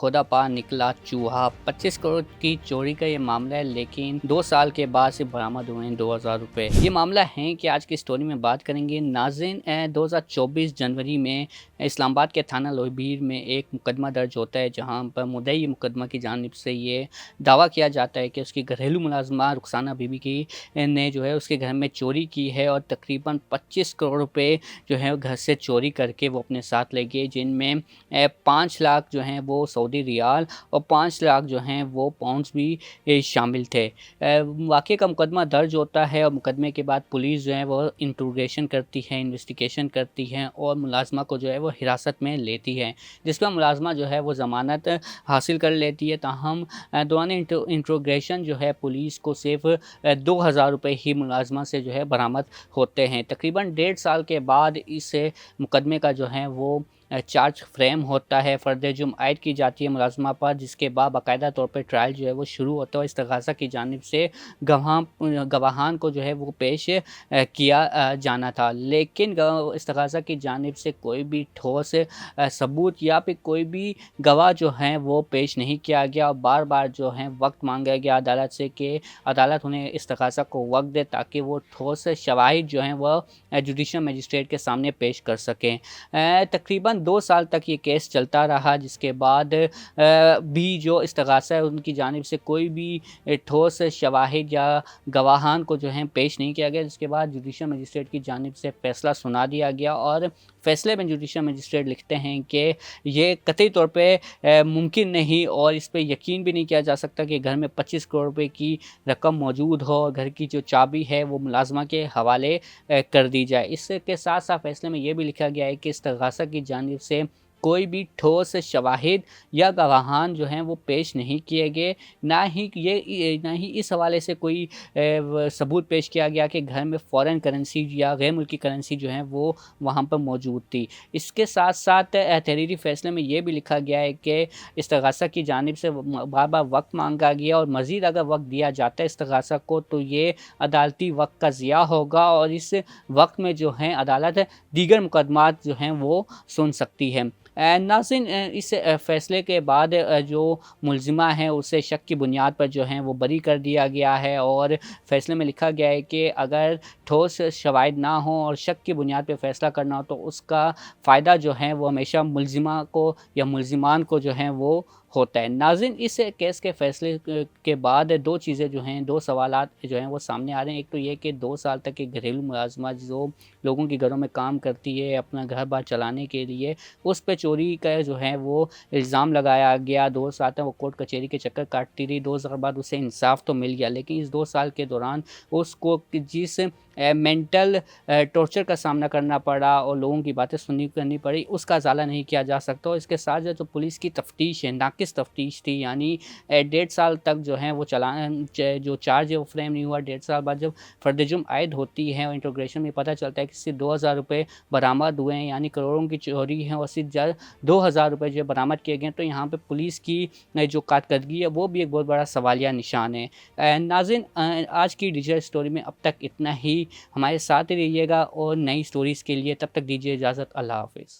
खोदा पा निकला चूहा। 25 करोड़ की चोरी का ये मामला है, लेकिन 2 साल के बाद से बरामद हुए हैं 2000 रुपये। ये मामला है कि आज की स्टोरी में बात करेंगे। नाज़रीन, 2024 जनवरी में इस्लामाबाद के थाना लोहीबीर में एक मुकदमा दर्ज होता है, जहां पर मुद्दई मुकदमा की जानिब से ये दावा किया जाता है कि उसकी घरेलू मुलाजमा रुखसाना बीबी की ने जो है उसके घर में चोरी की है और तकरीबन 25 करोड़ रुपये जो है घर से चोरी करके वो अपने साथ ले गए, जिनमें 5 लाख जो हैं वो सऊदी रियाल और 5 लाख जो हैं वो पाउंड्स भी शामिल थे। वाक़ये का मुकदमा दर्ज होता है और मुकदमे के बाद पुलिस जो है वो इंट्रोगेशन करती है, इन्वेस्टिगेशन करती है और मुलाज़मा को जो है वो हिरासत में लेती है, जिस पर मुलाज़मा जो है वो ज़मानत हासिल कर लेती है। ताहम दौरान इंट्रोगेशन जो है पुलिस को सिर्फ 2000 रुपये ही मुलाज़मा से जो है बरामद होते हैं। तकरीबन 1.5 साल के बाद इस मुकदमे का जो है वो चार्ज फ्रेम होता है, फ़र्द जुर्म आयद की जाती है मुलाज़मा पर, जिसके बाद बाकायदा तौर पे ट्रायल जो है वो शुरू होता है और इस्तग़ासा की जानिब से गवाहान को जो है वो पेश किया जाना था, लेकिन इस्तग़ासा की जानिब से कोई भी ठोस सबूत या फिर कोई भी गवाह जो हैं वो पेश नहीं किया गया और बार बार जो है वक्त मांगा गया अदालत से कि अदालत उन्हें इस्तग़ासा को वक्त दे ताकि वो ठोस शवाहिद जो हैं वह जुडिशल मजिस्ट्रेट के सामने पेश कर सकें। तकरीबन 2 साल तक ये केस चलता रहा, जिसके बाद भी जो इस्तग़ासा है उनकी जानिब से कोई भी ठोस शवाहिद या गवाहान को जो है पेश नहीं किया गया, जिसके बाद जुडिशल मजिस्ट्रेट की जानिब से फ़ैसला सुना दिया गया और फ़ैसले में जुडिशल मजिस्ट्रेट लिखते हैं कि ये कतई तौर पे मुमकिन नहीं और इस पे यकीन भी नहीं किया जा सकता कि घर में 25 करोड़ रुपए की रकम मौजूद हो और घर की जो चाबी है वो मुलाज़मा के हवाले कर दी जाए। इसके साथ साथ फ़ैसले में ये भी लिखा गया है कि इस्तग़ासा की जानिब से कोई भी ठोस शवाहिद या गवाहान जो हैं वो पेश नहीं किए गए, ना ही इस हवाले से कोई सबूत पेश किया गया कि घर में फ़ॉरेन करेंसी या गैर मुल्की करेंसी जो है वो वहाँ पर मौजूद थी। इसके साथ साथ तहरीरी फ़ैसले में ये भी लिखा गया है कि इस्तग़ासा की जानिब से बार बार वक्त मांगा गया और मज़ीद अगर वक्त दिया जाता है इस्तग़ासा को तो ये अदालती वक्त का ज़िया होगा और इस वक्त में जो है अदालत दीगर मुकदमात जो हैं वो सुन सकती है। नाज़रीन, इस फ़ैसले के बाद जो मुलज़िमा है उसे शक की बुनियाद पर जो है वो बरी कर दिया गया है और फ़ैसले में लिखा गया है कि अगर ठोस शवाहिद ना हो और शक की बुनियाद पर फ़ैसला करना हो तो उसका फ़ायदा जो है वो हमेशा मुलज़िमा को या मुलज़िमान को जो है वो होता है। नाज़रीन, इस केस के फ़ैसले के बाद 2 चीज़ें जो हैं, 2 सवालात जो हैं वो सामने आ रहे हैं। एक तो ये कि 2 साल तक एक घरेलू मुलाज़मा जो लोगों के घरों में काम करती है अपना घर-बार चलाने के लिए, उस पे चोरी का जो है वो इल्ज़ाम लगाया गया। 2 साल तक वो कोर्ट कचहरी के चक्कर काटती रही। 2 साल बाद उसे इंसाफ़ तो मिल गया, लेकिन इस 2 साल के दौरान उसको जिस मेंटल टॉर्चर का सामना करना पड़ा और लोगों की बातें सुननी करनी पड़ी, उसका ज़ाला नहीं किया जा सकता। और इसके साथ जो पुलिस की तफ्तीश है, नाक़िस तफ्तीश थी, यानी 1.5 साल तक जो है वो जो चार्ज है वो फ्रेम नहीं हुआ। 1.5 साल बाद जब फ़र्द जुर्म आयद होती है और इंट्रोगेशन में पता चलता है कि सिर्फ 2000 रुपये बरामद हुए हैं, यानी करोड़ों की चोरी है और सिर्फ 2000 रुपये जो बरामद किए गए हैं, तो यहाँ पे पुलिस की जो कारकर्दगी है वो भी एक बहुत बड़ा सवालिया निशान है। नाज़रीन, आज की डिजिटल स्टोरी में अब तक इतना ही। हमारे साथ ही रहिएगा और नई स्टोरीज़ के लिए, तब तक दीजिए इजाज़त। अल्लाह हाफ़िज़।